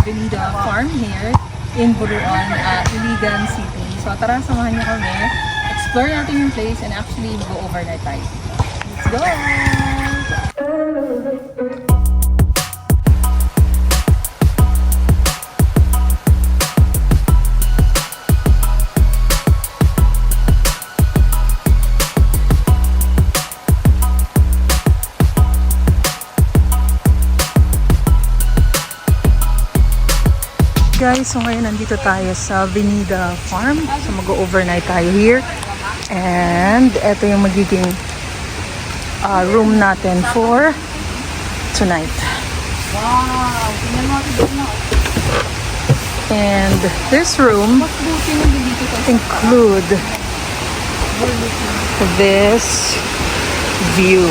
Venida Farm here in Buruan, Iligan City. So tara, samahan niyo kami. Explore natin yung place and actually go overnight tayo. Let's go! Guys, so ngayon nandito tayo sa Venida Farm. So mag-overnight tayo here. And ito yung magiging room natin for tonight. Wow! And this room include this view.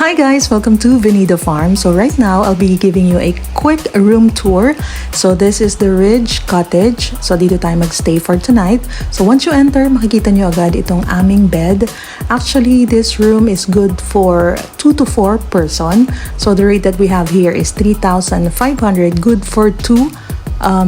Hi guys, welcome to Venida Farm. So right now, I'll be giving you a quick room tour. So this is the Ridge Cottage. So dito tayo magstay for tonight. So once you enter, makikita nyo agad itong aming bed. Actually, this room is good for 2 to 4 person. So the rate that we have here is 3,500, good for 2.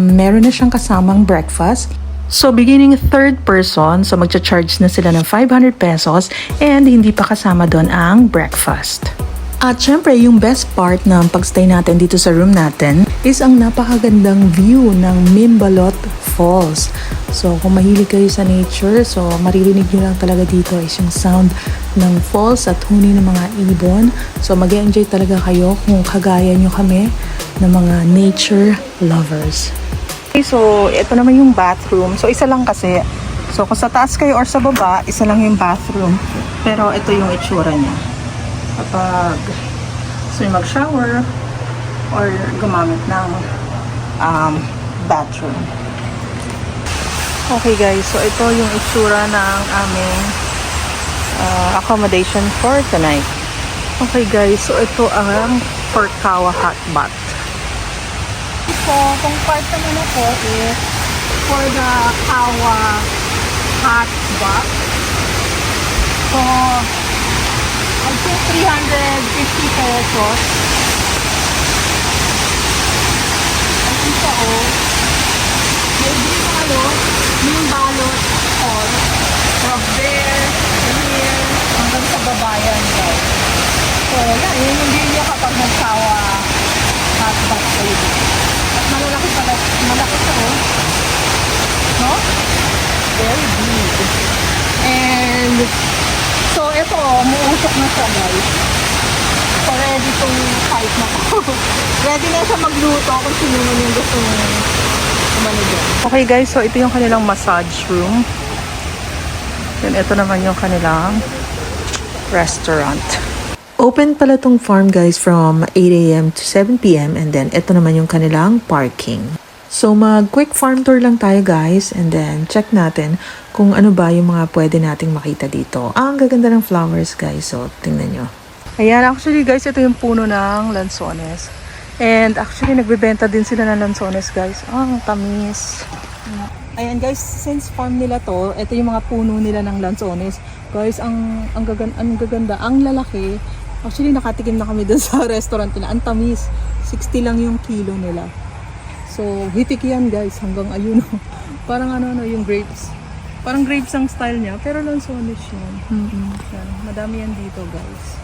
Meron na siyang kasamang breakfast. So, beginning third person, so magcha-charge na sila ng 500 pesos and hindi pa kasama doon ang breakfast. At syempre, yung best part ng pagstay natin dito sa room natin is ang napakagandang view ng Mimbalot Falls. So, kung mahilig kayo sa nature, so maririnig nyo lang talaga dito is yung sound ng falls at huni ng mga ibon. So, mag-enjoy talaga kayo kung kagaya nyo kami ng mga nature lovers. Okay, so ito naman yung bathroom. So isa lang kasi. So kung sa taas kayo or sa baba, isa lang yung bathroom. Pero ito yung itsura niya. Kapag gusto nyo mag-shower or gumamit ng bathroom. Okay guys, so ito yung itsura ng aming accommodation for tonight. Okay guys, so ito ang Porkawa Hot Bath. So, kung part naman ako is for the Kawa hot bath. So, I think 350 pesos. Ang isa o, maybe yung balot all from there, here, hanggang sa babayan guys. So, yan, yun yung video kapag nag-Kawa hot bath kayo. At malaki siya oh. No? Very big. And so ito, muusok na siya guys. So ready to fight na ko. Ready na siya magluto kung sino man yung gusto umano dyan. Okay guys, so ito yung kanilang massage room. Then ito naman yung kanilang restaurant. Open pala tong farm guys from 8 AM to 7 PM and then ito naman yung kanilang parking. So mag quick farm tour lang tayo guys and then check natin kung ano ba yung mga pwede nating makita dito. Ang gaganda ng flowers guys, so tingnan nyo. Ayan, actually guys, ito yung puno ng lansones. And actually nagbebenta din sila ng lansones guys. Tamis. Ayan guys, since farm nila to, ito yung mga puno nila ng lansones. Guys, ang gaganda, ang lalaki. Actually, nakatikim na kami dun sa restaurant nila. Ang tamis. 60 lang yung kilo nila. So, hitik yan guys. Hanggang ayun. Parang yung grapes. Parang grapes ang style niya. Pero lansones yan. Yan. Madami yan dito guys.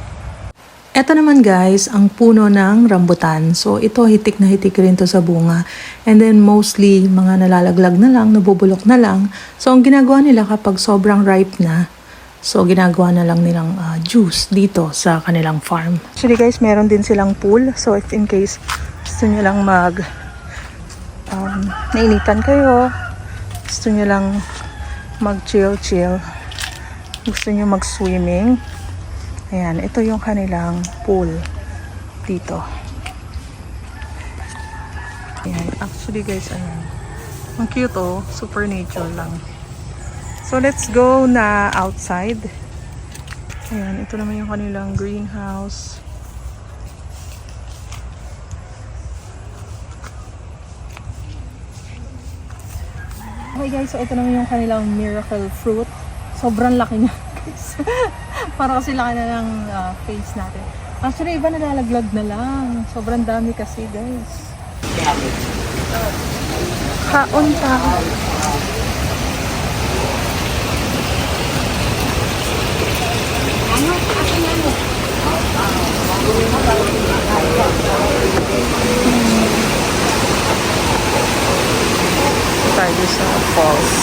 Ito naman guys, ang puno ng rambutan. So, ito hitik na hitik rin to sa bunga. And then, mostly, mga nalalaglag na lang, nabubulok na lang. So, ang ginagawa nila kapag sobrang ripe na, so, ginagawa na lang nilang juice dito sa kanilang farm. Actually guys, meron din silang pool. So, if in case gusto nyo lang nainitan kayo, gusto nyo lang mag-chill, gusto nyo mag-swimming, ayan, ito yung kanilang pool dito. Ayan, actually guys, ayan. Ang cute oh, super nature lang. So, let's go na outside. Ayan, ito naman yung kanilang greenhouse. Okay guys, so ito naman yung kanilang miracle fruit. Sobrang laki niya guys. Para kasi laki na ng face natin. Actually, iba nalalaglag na lang. Sobrang dami kasi, guys. Kaon ta. Tayo sa falls.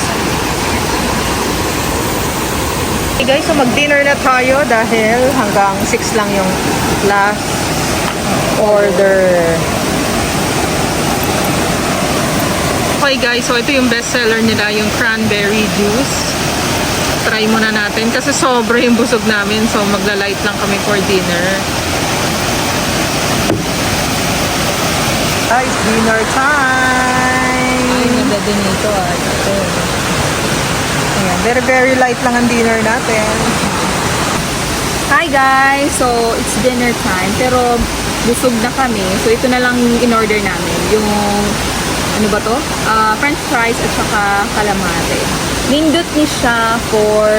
Hey guys, so mag-dinner na tayo dahil hanggang 6 lang yung last order. Okay guys, so ito yung best seller nila, yung cranberry juice. Try muna natin kasi sobra yung busog namin, so magla-light lang kami for dinner. Guys, dinner time! Ay, ganda din ito Ayan, very very light lang ang dinner natin. Hi guys! So, it's dinner time. Pero, busog na kami. So, ito na lang yung in-order namin. Yung, ano ba to? French fries at saka calamari. Nindot ni siya for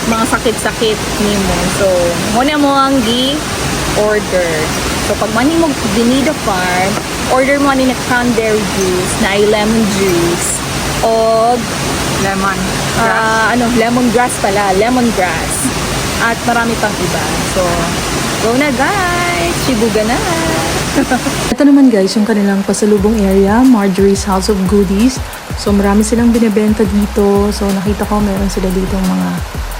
mga sakit-sakit ni mo. So, muna mo ang gi-order. So, pag mani mo Vinida Farm, order mo ni na cranberry juice, na ay lemon juice, o Lemon. lemongrass pala, lemongrass. At marami pang iba. So, go na guys! Shibuga na! Ito naman guys, yung kanilang pasalubong area, Marjorie's House of Goodies. So marami silang binibenta dito. So nakita ko meron sila dito mga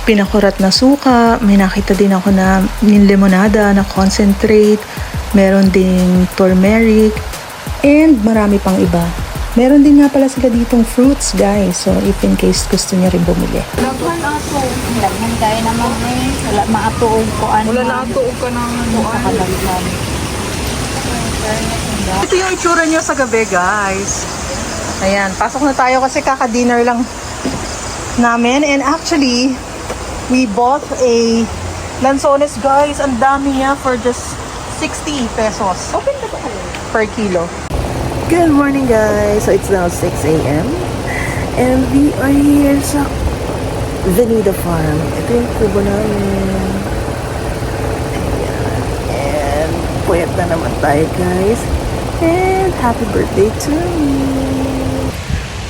pinakurat na suka. May nakita din ako na limonada na concentrate. Meron ding turmeric. And marami pang iba. Meron din nga pala sila ditong fruits guys. So if in case gusto niya rin bumili. Lagman ato. Lagman tayo naman wala maatuog ko ano. Wala natuog ka ng Nakadagdag. Ito yung itsura niya sa gabi, guys. Ayan, pasok na tayo kasi kaka-dinner lang namin. And actually, we bought a lanzones, guys. Ang dami niya for just 60 pesos. Open na ba kayo? Per kilo. Good morning guys! So it's now 6 a.m. And we are here sa Vinida Farm. Ito yung kubo namin. Ayan. And puyat na naman tayo guys. And happy birthday to me!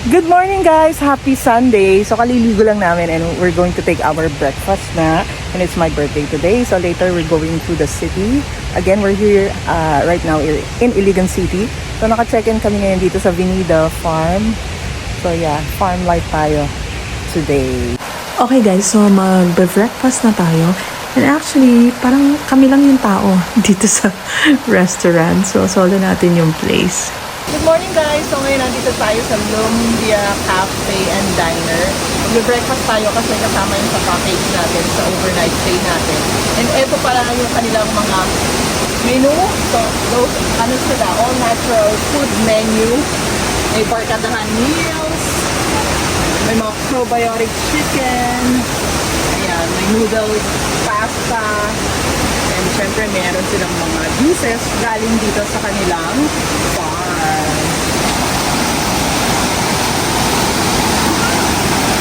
Good morning guys! Happy Sunday! So kaliligo lang namin and we're going to take our breakfast na. And it's my birthday today. So later we're going to the city. Again, we're here right now in Iligan City. So naka-check-in kami ngayon dito sa Vinida Farm. So yeah, farm life tayo today. Okay guys, so mag-breakfast na tayo. And actually, parang kami lang yung tao dito sa restaurant. So, solo natin yung place. Good morning guys! So ngayon nandito tayo sa Lumbia Cafe and Diner. Mag-breakfast tayo kasi kasama yung sa package natin, sa overnight stay natin. And eto pala yung kanilang mga menu. So, those, ano sila, all natural food menu. May barkadahan meals. May mga probiotic chicken. Ayan, may noodles, pasta. And syempre, meron silang mga juices galing dito sa kanilang farm.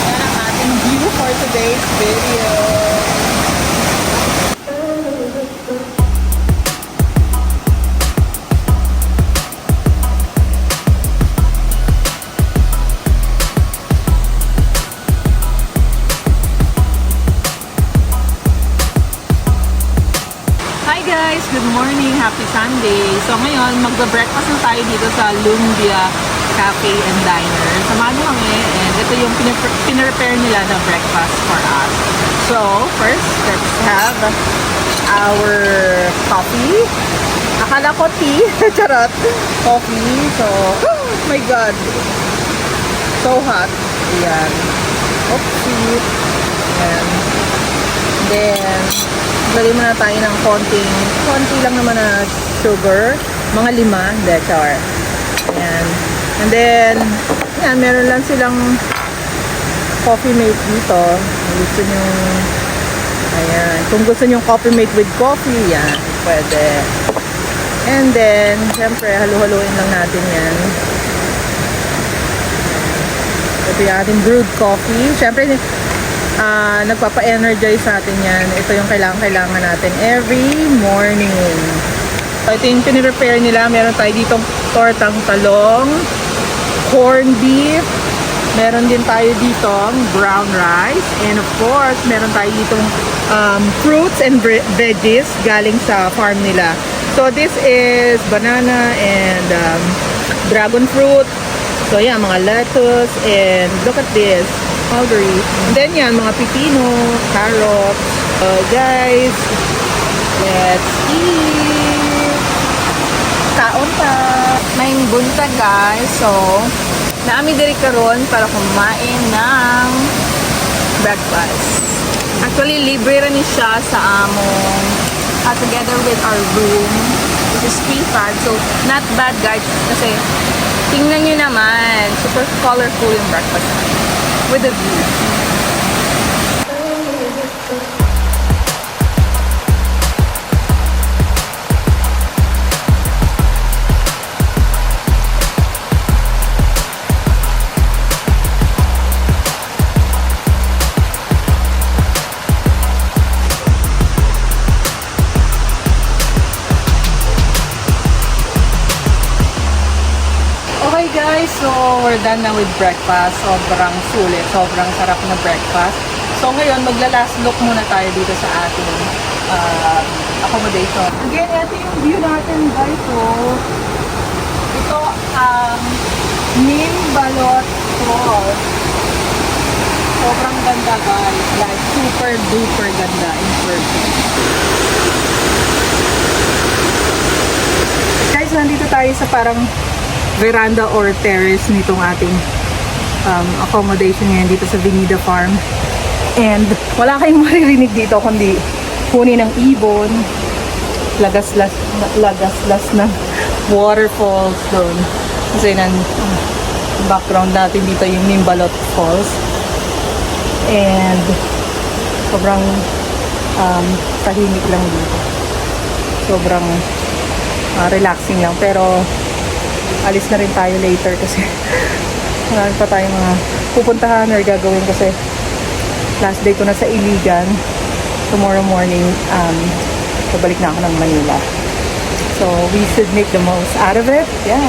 Yan ang ating view for today's video. Hi guys! Good morning! Happy Sunday! So ngayon, magbe-breakfast na tayo dito sa Lumbia Cafe and Diner. Samahan mo kami and ito yung pinrepare nila na breakfast for us. So, first, let's have our coffee. Akala ko tea. Charot. Coffee. So, oh my God! So hot. Ayan. Oopsie. Ayan. Then, bali muna tayo ng konti lang naman na sugar. Mga 5, char. Ayan. And then, yan, meron lang silang coffee mate dito. Gusto nyo, ayan. Kung gusto nyo coffee mate with coffee, yan, pwede. And then, syempre, halu-haluin lang natin yan. Ito yung ating brewed coffee. Syempre, nagpapa-energize sa atin yan. Ito yung kailangan natin every morning. So, ito yung piniprepare nila. Meron tayo ditong tortang talong, corned beef, meron din tayo ditong brown rice, and of course, meron tayo ditong fruits and veggies galing sa farm nila. So, this is banana and dragon fruit. So, yan, mga lettuce, and look at this, mulberry. And then yan, mga pipino, carrots. Guys, let's eat! Kaon pa! May buntag guys, so naami diri karon para kumain ng breakfast. Actually, libre rin siya sa among together with our room, which is free fad. So, not bad guys, kasi tingnan nyo naman, super colorful yung breakfast with the view. Okay guys, so we're done na with breakfast. Sobrang sulit, sobrang sarap na breakfast. So ngayon, magla-last look muna tayo dito sa ating accommodation. Again, ito yung view natin guys. So, ito ang Nimbalot Falls. Sobrang ganda guys. Like, super duper ganda in person. Guys, nandito tayo sa parang veranda or terrace nitong ating accommodation ngayon dito sa Venida Farm. And wala kayong maririnig dito kundi huni ng ibon, lagaslas ng waterfalls doon. Kasi background natin dito yung Nimbalot Falls. And sobrang tahimik lang dito. Sobrang relaxing lang. Pero alis na rin tayo later kasi marami pa tayong mga pupuntahan or gagawin kasi last day ko na sa Iligan. Tomorrow morning, babalik na ako ng Manila. So, we should make the most out of it. Yeah.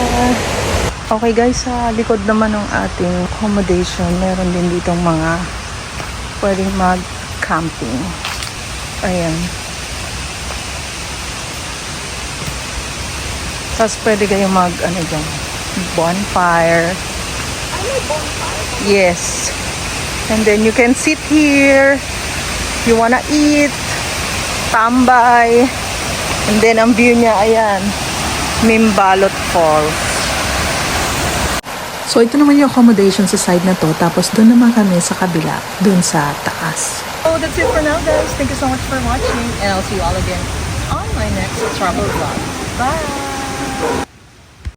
Okay guys, sa likod naman ng ating accommodation, meron din ditong mga pwedeng mag-camping. Ayan. Tapos pwede kayong bonfire. Yes. And then you can sit here. You wanna eat. Tambay. And then ang view niya, ayan. Nimbalot Falls. So ito naman yung accommodation sa side na to. Tapos doon naman kami sa kabila, doon sa taas. So that's it for now guys. Thank you so much for watching. And I'll see you all again on my next travel vlog. Bye!